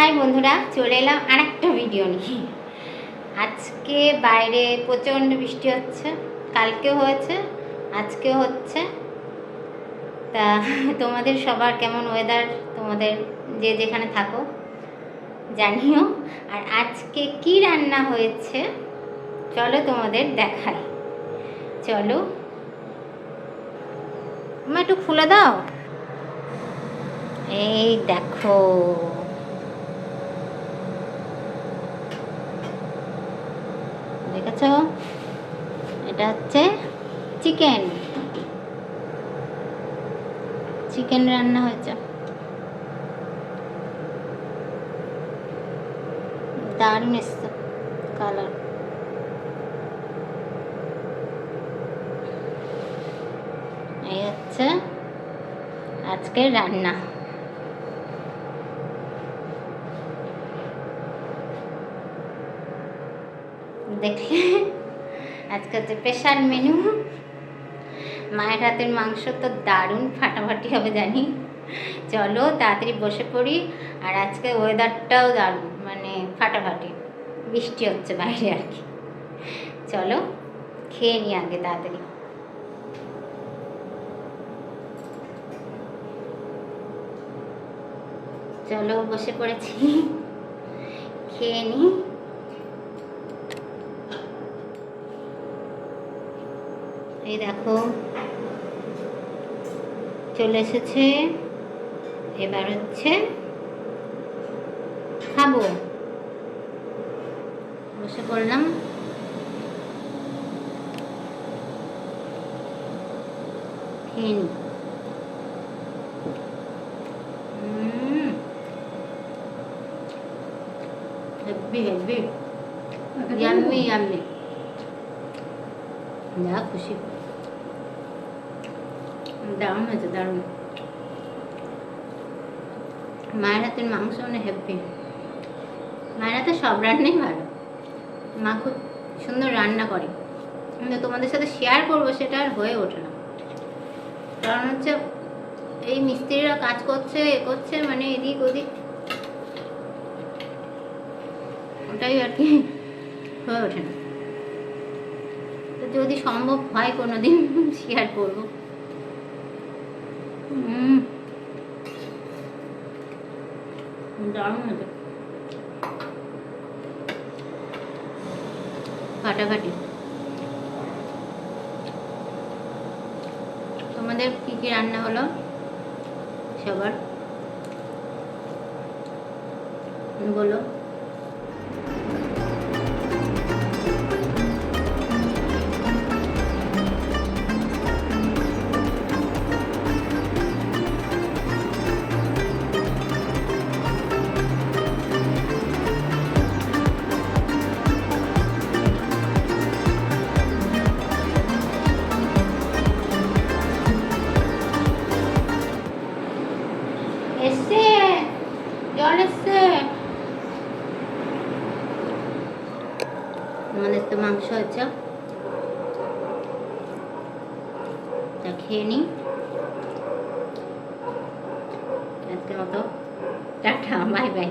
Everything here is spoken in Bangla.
হাই বন্ধুরা, চলে এলাম আরেকটা ভিডিও নিয়ে। আজকে বাইরে প্রচণ্ড বৃষ্টি হচ্ছে, কালকেও হয়েছে, আজকেও হচ্ছে। তা তোমাদের সবার কেমন ওয়েদার, তোমাদের যে যেখানে থাকো জানিও। আর আজকে কি রান্না হয়েছে চলো তোমাদের দেখাই। চলো মা একটু খুলে দাও। এই দেখো, দেখেছো, এটা হচ্ছে চিকেন চিকেন রান্না হয়েছে। দারুণ এসছে কালার। এই হচ্ছে আজকের রান্না। দেখলে আজকে হচ্ছে স্পেশাল মেনু। মায়ের হাতের মাংস তো দারুণ ফাটাফাটি হবে জানি। চলো তাড়াতাড়ি বসে পড়ি। আর আজকে ওয়েদারটাও দারুণ, মানে ফাটাফাটি, বৃষ্টি হচ্ছে বাইরে আর কি। চলো খেয়ে নিই আগে তাড়াতাড়ি। চলো বসে পড়েছি, খেয়ে নিই। এই দেখো চলে এসেছে, এবার হচ্ছে খাবো। বসে পড়লাম, খেয়ে নিই। হেভি হেভি, ইয়াম্মি ইয়াম্মি, যা খুশি, দারুণ হয়েছে দারুণ। মায়ের হাতের মাংস মানে হেভি। মায়ের হাতে সব রান্নাই ভালো, মা খুব সুন্দর রান্না করে, কিন্তু তোমাদের সাথে শেয়ার করবো সেটা আর হয়ে ওঠে না। কারণ হচ্ছে এই মিস্ত্রিরা কাজ করছে, এ করছে, মানে এদিক ওদিক, ওটাই আর কি হয়ে ওঠে না। তো যদি সম্ভব হয় কোনো দিন শেয়ার করবো। দারুণ হয়েছে, ফাটাফাটি। তোমাদের কি কি রান্না হলো সবার বলো। এসছে, জল এসছে। আমাদের তো মাংস হচ্ছে, তা খেয়ে নিই। আজকের মতো টাটা, বাই বাই।